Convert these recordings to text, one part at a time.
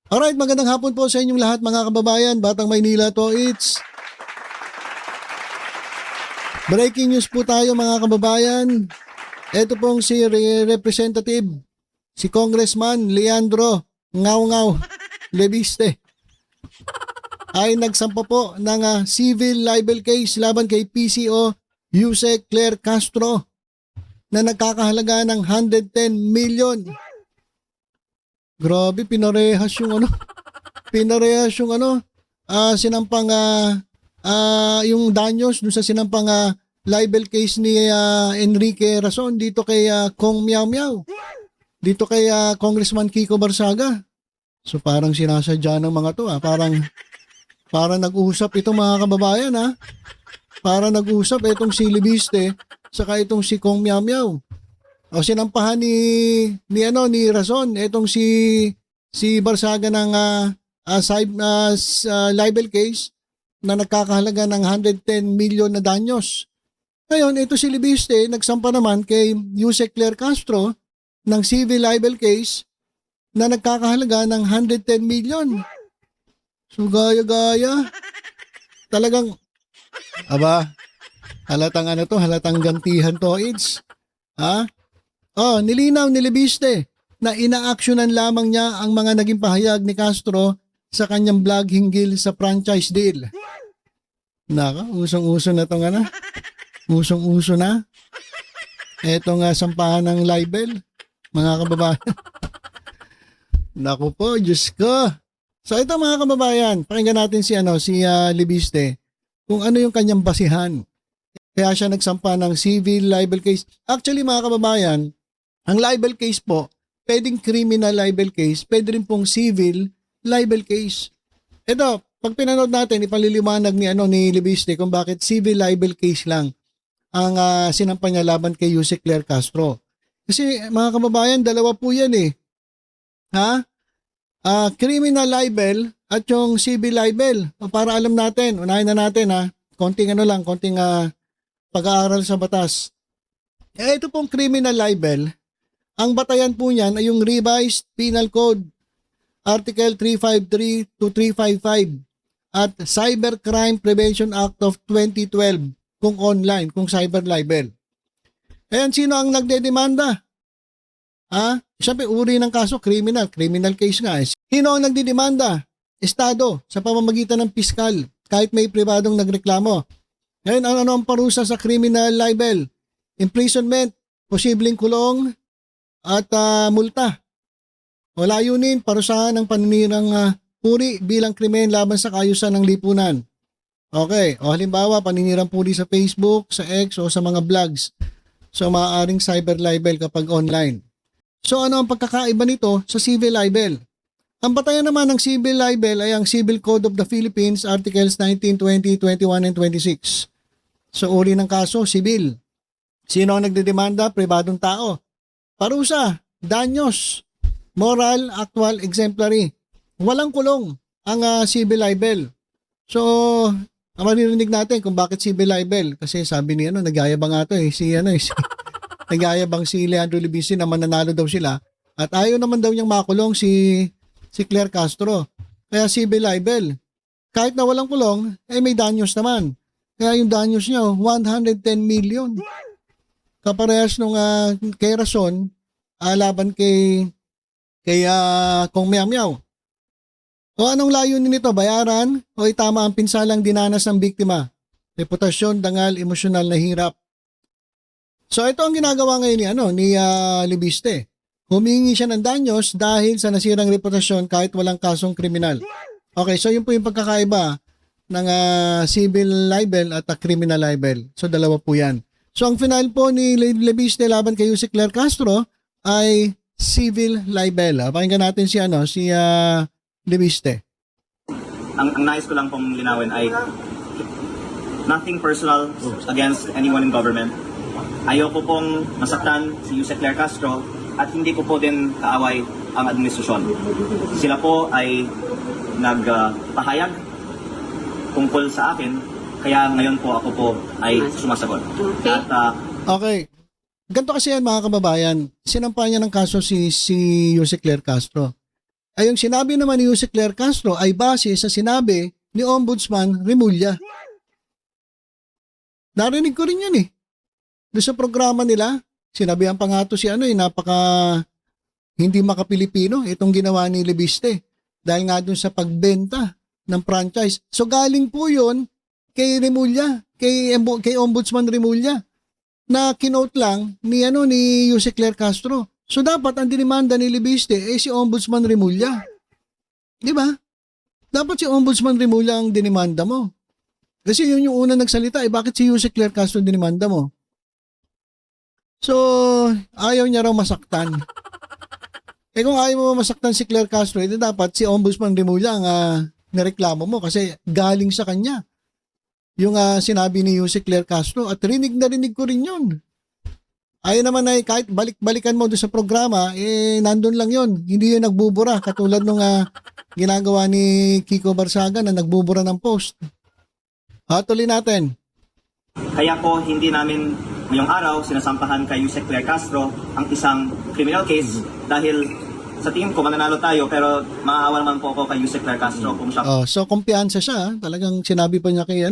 Alright, magandang hapon po sa inyong lahat mga kababayan. Batang Maynila to, it's breaking news po tayo mga kababayan. Ito pong si Representative, si Congressman Leandro Ngaw Leviste ay nagsampa po ng civil libel case laban kay PCO Yusek Claire Castro na nagkakahalaga ng 110 million. Grabe, pinarehas yung sinampang yung danyos dun sa sinampang libel case ni Enrique Rason dito kay Kong Miao Miao. Dito kay Congressman Kiko Barsaga. So parang sinasadya ng mga to Parang nag-uusap itong mga kababayan Para nag-uusap itong si Libiste saka itong si Kong Miao Miao. O sinampahan ni Rason itong si Barsaga ng libel case na nagkakahalaga ng 110 million na danyos. Ngayon, ito si Libiste nagsampa naman kay Yusek Claire Castro ng civil libel case na nagkakahalaga ng 110 million. So gaya-gaya. Talagang halatang gantihan to, it's. Nilinaw ni Libiste na inaaksyonan lamang niya ang mga naging pahayag ni Castro sa kanyang vlog hinggil sa franchise deal. Usong-uso na itong Usong-uso na. Etong sampahan ng libel, mga kababayan. Naku po, Diyos ko. So ito mga kababayan, pakinggan natin si Libiste kung ano yung kanyang basihan. Kaya siya nagsampa ng civil libel case. Actually mga kababayan, ang libel case po, pwedeng criminal libel case, pwede rin pong civil libel case. Ito, pag pinanood natin, ipaliliwanag ni Libiste kung bakit civil libel case lang ang sinampa niya laban kay Yusek Claire Castro. Kasi mga kababayan, dalawa po yan criminal libel at yung civil libel. Para alam natin, unahin na natin konting pag-aaral sa batas. Ito pong criminal libel, ang batayan po niyan ay yung Revised Penal Code Article 353 to 355 at Cybercrime Prevention Act of 2012 kung online, kung cyber libel. Ayan, sino ang nagdedemanda? Siyempre, uri ng kaso, criminal case nga. Sino ang nagdedemanda? Estado, sa pamamagitan ng piskal, kahit may pribadong nagreklamo. Ngayon, ano ang parusa sa criminal libel? Imprisonment, posibleng kulong, at multa. O layunin, parusahan ng paninirang puri bilang krimen laban sa kaayusan ng lipunan. Okay, o halimbawa, paninirang puri sa Facebook, sa X, o sa mga blogs. So, maaaring cyber libel kapag online. So, ano ang pagkakaiba nito sa civil libel? Ang batayan naman ng civil libel ay ang Civil Code of the Philippines, Articles 19, 20, 21, and 26. So, uri ng kaso, civil. Sino ang nagdedemanda? Pribadong tao. Parusa, danyos, moral, actual, exemplary. Walang kulong ang civil libel. So, ang maririnig natin kung bakit civil libel. Kasi sabi ni nagyayabang nga ito nagyayabang si Leandro Libiste na mananalo daw sila. At ayaw naman daw niyang makulong si Claire Castro. Kaya civil libel. Kahit na walang kulong, may danyos naman. Kaya yung danyos niya, 110 million. Kaparehas nung kay Rason, laban kay Kong Miao Miao. O anong layunin nito? Bayaran o itama ang pinsalang dinanas ng biktima? Reputasyon, dangal, emosyonal na hirap. So ito ang ginagawa ngayon ni Libiste. Humingi siya ng danyos dahil sa nasirang reputasyon kahit walang kasong kriminal. Okay, so yun po yung pagkakaiba ng civil libel at criminal libel. So dalawa po yan. So ang final po ni Libiste laban kay Yusek Claire Castro ay civil libel. Pakinggan natin si Libiste. Ang nais ko lang pong linawin ay nothing personal against anyone in government. Ayoko pong masaktan si Yusek Claire Castro at hindi ko po din kaaway ang administrasyon. Sila po ay nagpahayag tungkol sa akin, kaya ngayon po ako po ay sumasagot. Okay. At Okay. Ganito kasi yan mga kababayan, sinampa niya ng kaso si Yusek Claire Castro. ay yung sinabi naman ni Jose Claire Castro ay base sa sinabi ni Ombudsman Remulla. Narinig ko rin yun eh. Doon sa programa nila, sinabihan pa nga to si napaka hindi makapilipino itong ginawa ni Lebiste. Dahil nga doon sa pagbenta ng franchise. So galing po yun kay Remulla, kay Ombudsman Remulla, na kinote lang ni Jose Claire Castro. So dapat ang dinimanda ni Lebiste si Ombudsman Remulla. Di ba? Dapat si Ombudsman Remulla ang dinimanda mo. Kasi yun yung una nagsalita, bakit si Jose Claire Castro dinimanda mo? So, ayaw niya raw masaktan. Kung ayaw mo masaktan si Claire Castro, edi dapat si Ombudsman Remulla ang nireklamo mo kasi galing sa kanya yung sinabi ni Jose Claire Castro at rinig na rinig ko rin yun. Ayaw naman ay kahit balik-balikan mo doon sa programa, nandun lang yun. Hindi yun nagbubura katulad nung ginagawa ni Kiko Barsaga na nagbubura ng post. Tuloy natin. Kaya po hindi namin ngayong araw sinasampahan kay Jose Claire Castro ang isang criminal case dahil sa tingin ko mananalo tayo pero maaawa naman po ako kay Jose Claire Castro kung siya. So kumpiyansa siya. Talagang sinabi pa niya kay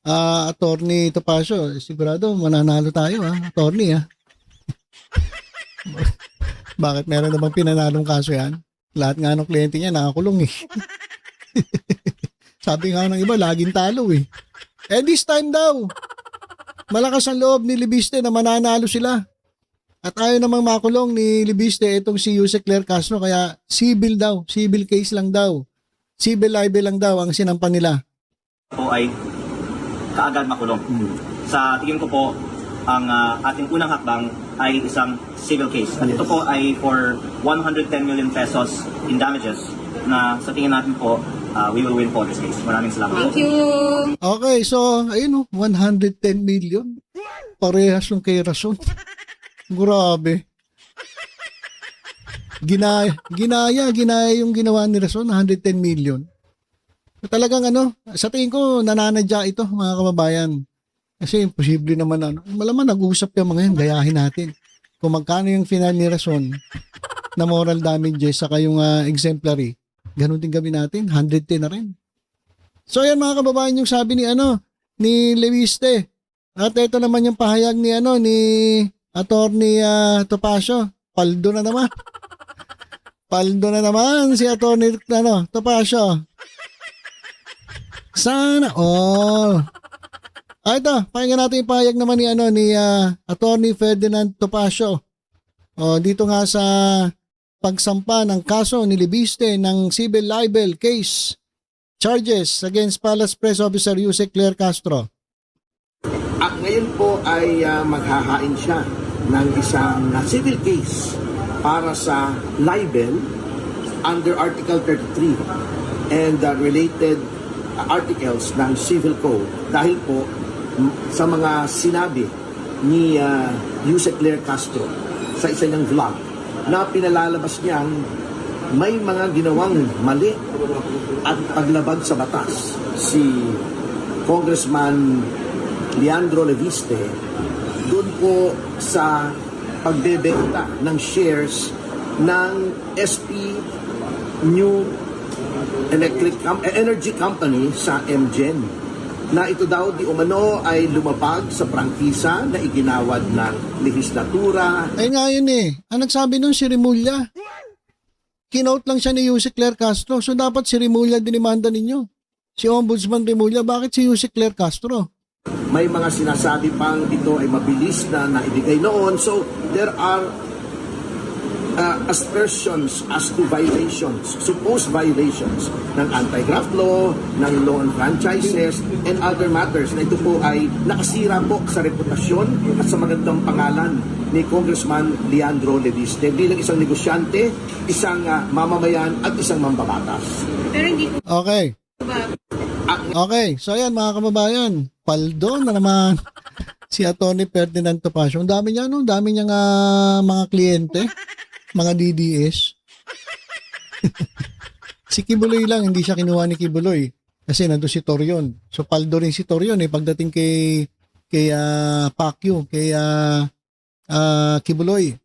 Attorney Topacio, sigurado mananalo tayo attorney Bakit meron namang pinanalong kaso yan? Lahat nga ng kliyente niya nakakulong eh. Sabi nga ng iba, laging talo eh. This time daw, malakas ang loob ni Lebiste na mananalo sila. At ayaw namang makulong ni Lebiste itong si Jose Claire Castro kaya civil case lang daw. Civil libel lang daw ang sinampan nila. Po ay kaagad makulong. Sa tingin ko po, ang ating unang hakbang ay isang civil case. At ito po ay for 110 million pesos in damages na sa tingin natin po, we will win po this case. Maraming salamat. Thank you. Okay, so ayun 110 million. Parehas yung kay Rason. Grabe. Ginaya yung ginawa ni Rason, 110 million. Talagang sa tingin ko nananadya ito mga kababayan. Kasi imposible naman malaman nag-uusap yung mga yan, gayahin natin. Kung magkano yung final ni Rason na moral damages saka yung exemplary, ganun din gawin natin, 110 na rin. So yan mga kababayan yung sabi ni Lebiste. At ito naman yung pahayag ni Attorney Topacio. Paldo na naman. Paldo na naman si Attorney Topacio. Sana ito, pakinggan natin yung pahayag naman ni Attorney Ferdinand Topacio. Dito nga sa pagsampa ng kaso ni Lebiste ng civil libel case charges against Palace Press Officer Jose Claire Castro. At ngayon po ay maghahain siya ng isang civil case para sa libel under Article 33 and related articles ng Civil Code dahil po sa mga sinabi ni Jose Claire Castro sa isa niyang vlog na pinalalabas niyang may mga ginawang mali at paglabag sa batas si Congressman Leandro Lebiste doon po sa pagbebenta ng shares ng SP New Energy Company sa MGen na ito daw di umano ay lumabag sa prangkisa na iginawad ng lehislatura. Ay nga yun ang nagsabi nun si Remulla. Kinote lang siya ni Jose Claire Castro. So dapat si Remulla dinimanda ninyo. Si Ombudsman Remulla, bakit si Jose Claire Castro? May mga sinasabi pang ito ay mabilis na naibigay noon. So, there are aspersions as to violations, supposed violations ng anti-graft law, ng law on franchises, and other matters na ito po ay nakasira po sa reputasyon at sa magandang pangalan ni Congressman Leandro Lebiste bilang isang negosyante, isang mamamayan at isang mambabatas. Pero hindi po Okay. ba Okay, so ayan mga kababayan, paldo na naman si Attorney Ferdinand Topacio. Ang dami niya, dami niyang mga kliyente, mga DDS. Si Kibuloy lang, hindi siya kinuha ni Kibuloy kasi nandun si Torion. So paldo rin si Torion pagdating kay Pacquiao, kay Kibuloy.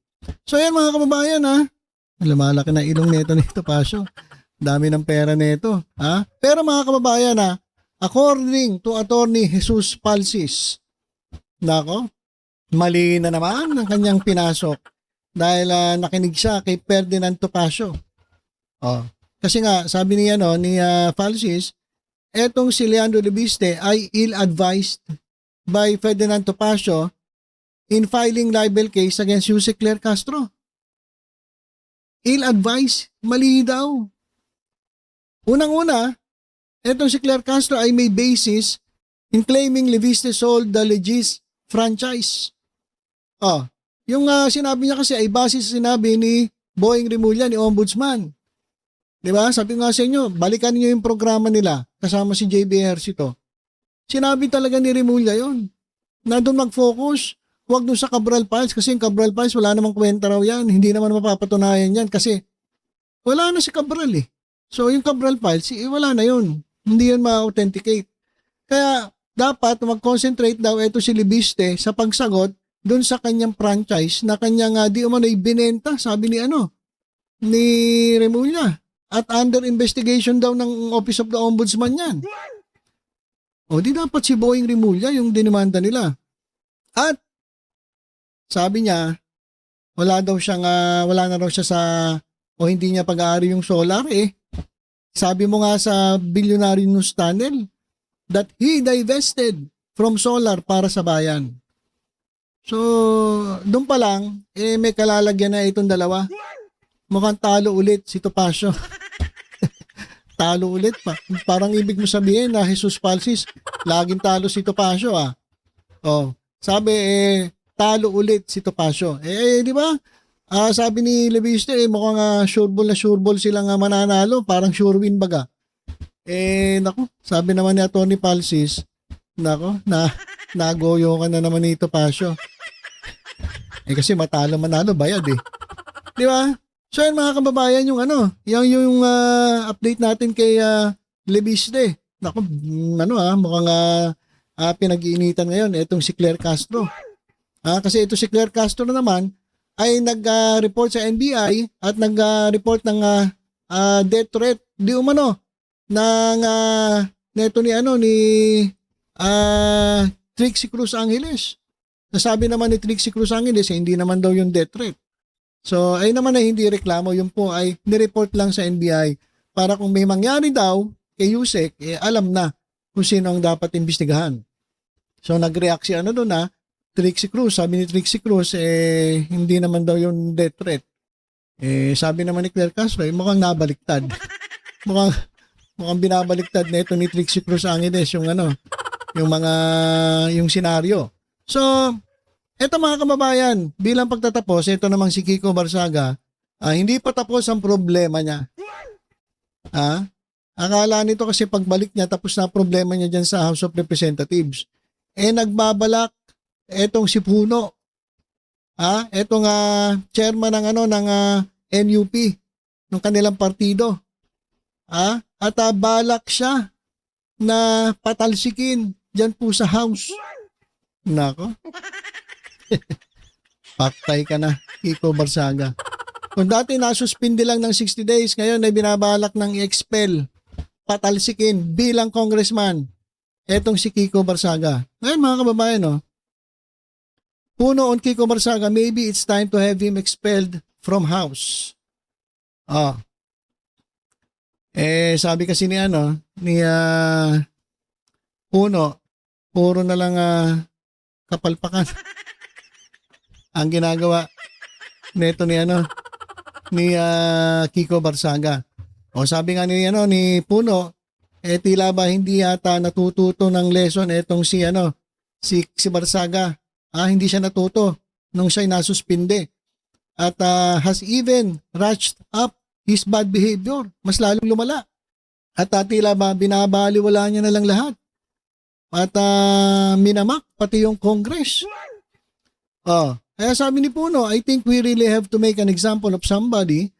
So ayan mga kababayan Lumalaki na ilong nito Pasio. Dami ng pera nito. Ha? Pero mga kababayan, according to Attorney Jesus Palsis, nako, mali na naman ang kanyang pinasok dahil nakinig siya kay Ferdinand Topacio. Oh, kasi nga sabi niya ni Palsis, etong si Leandro Lebiste ay ill-advised by Ferdinand Topacio in filing libel case against Jose Claire Castro. Ill-advised, mali daw. Unang-una, etong si Claire Castro ay may basis in claiming Lebiste sold the Legis franchise. Oh, yung sinabi niya kasi ay base sa sinabi ni Boying Rimulya, ni Ombudsman. Diba? Sabi nga sa inyo, balikan niyo yung programa nila kasama si JB Ejercito. Sinabi talaga ni Rimulya yon. Na doon mag-focus, huwag doon sa Cabral Files kasi yung Cabral Files wala namang kwenta raw yan. Hindi naman mapapatunayan yan kasi wala na si Cabral eh. So yung Cabral Files, wala na yun. Hindi yun ma-authenticate. Kaya dapat mag-concentrate daw ito si Lebiste sa pagsagot doon sa kanyang franchise na kanyang di umano ibinenta, sabi ni Rimulya. At under investigation daw ng Office of the Ombudsman yan. O di dapat si Boying Rimulya yung dinimanda nila. At sabi niya, wala na raw siya sa o hindi niya pag-aari yung solar eh. Sabi mo nga sa Billionaire News Channel that he divested from solar para sa bayan. So, doon pa lang, may kalalagyan na itong dalawa. Mukhang talo ulit si Topacio. Talo ulit pa. Parang ibig mo sabihin na Jesus Palsis, laging talo si Topacio Oh, sabi talo ulit si Topacio. Di ba? Sabi ni Lebiste, mukhang sure ball silang mananalo, parang sure win baga. Nako, sabi naman ni Atty. Palsis, nako, nagoyo ka na naman ni Topacio. Kasi manalo bayad eh. Di ba? So yan mga kababayan, yung update natin kay Lebiste. Nako, mukhang pinag-iinitan ngayon itong si Claire Castro. Kasi ito si Claire Castro na naman ay nag-report sa NBI at nag-report ng death threat di umano ng neto ni Trixie Cruz Angeles. Nasabi naman ni Trixie Cruz Angeles hindi naman daw yung death threat. So ay naman na hindi reklamo, yung po ay nireport lang sa NBI para kung may mangyari daw kay Yusek, alam na kung sino ang dapat imbestigahan. So nag-react si doon Trixie Cruz, sabi ni Trixie Cruz, hindi naman daw yung death threat. Sabi naman ni Claire Castro, mukhang nabaliktad. mukhang binabaliktad na ito ni Trixie Cruz Angeles, yung senaryo. So, eto mga kababayan, bilang pagtatapos, ito namang si Kiko Barsaga, hindi pa tapos ang problema niya. Akala nito kasi pagbalik niya, tapos na problema niya dyan sa House of Representatives. Nagbabalak etong si Puno, etong chairman ng NUP, ng kanilang partido, at balak siya na patalsikin dyan po sa House. Nako. Paktay ka na, Kiko Barsaga. Kung dati nasuspindi lang ng 60 days, ngayon ay binabalak ng i-expel, patalsikin bilang congressman, etong si Kiko Barsaga. Ngayon mga kababayan, Puno on Kiko Barsaga, maybe it's time to have him expelled from House. Sabi kasi ni Puno, puro na lang kapalpakan ang ginagawa neto ni Kiko Barsaga. Sabi nga ni Puno, tila ba hindi yata natututo ng lesson etong si Barsaga. Hindi siya natuto nung siya'y nasuspinde. At has even ratched up his bad behavior. Mas lalong lumala. At tila ba binabaliwala niya na lang lahat. At minamak pati yung Congress. Kaya sabi ni Puno, I think we really have to make an example of somebody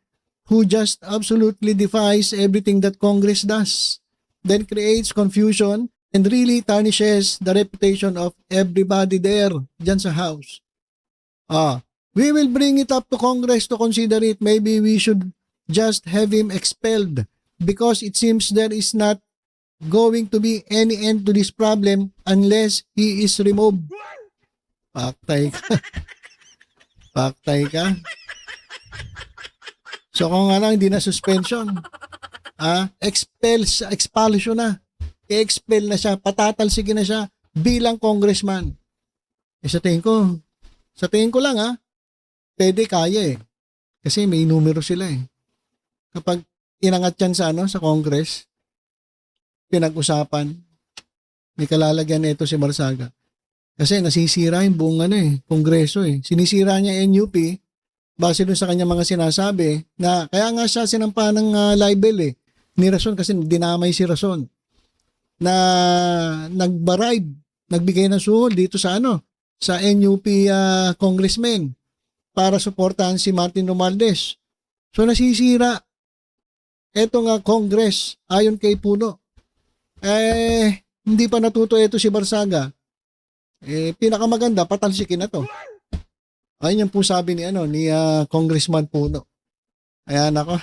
who just absolutely defies everything that Congress does. Then creates confusion and really tarnishes the reputation of everybody there dyan sa House. We will bring it up to Congress to consider it. Maybe we should just have him expelled because it seems there is not going to be any end to this problem unless he is removed. Paktay ka. Paktay ka. So kung ano, hindi na suspension. Expulsion na. I-expel na siya, patatalsigin na siya bilang congressman. Sa tingin ko lang pwede kaya Kasi may numero sila Kapag inangat yan sa Congress, pinag-usapan, may kalalagyan nito si Marsaga. Kasi nasisira yung buong Kongreso Sinisira niya NUP base dun sa kanya mga sinasabi na kaya nga siya sinampa ng libel ni Rason kasi dinamay si Rason na nagbigay ng suhol dito sa sa NUP congressman para suportahan si Martin Romualdez. So nasisira eto nga Congress ayon kay Puno. Hindi pa natuto ito si Barsaga. Pinakamaganda patalsikin na to. Ayun yung po sabi ni Congressman Puno. Ayan ako.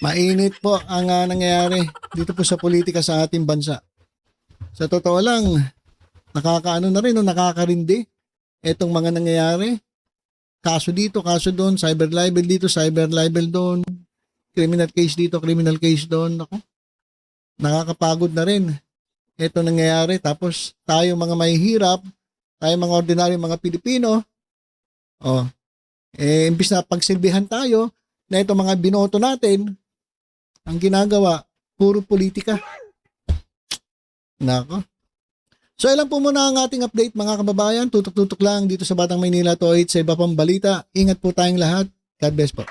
Mainit po ang nangyayari dito po sa politika sa ating bansa. Sa totoo lang, nakakarindi etong mga nangyayari. Kaso dito, kaso doon, cyber libel dito, cyber libel doon, criminal case dito, criminal case doon. Ako, nakakapagod na rin. Ito nangyayari. Tapos tayo mga mahihirap, tayo mga ordinaryo mga Pilipino, imbis na pagsilbihan tayo na ito mga binoto natin, ang ginagawa, puro politika. Nako. So ilan po muna ang ating update mga kababayan. Tutok-tutok lang dito sa Batang Maynila to 8 sa iba pang balita. Ingat po tayong lahat. God bless po.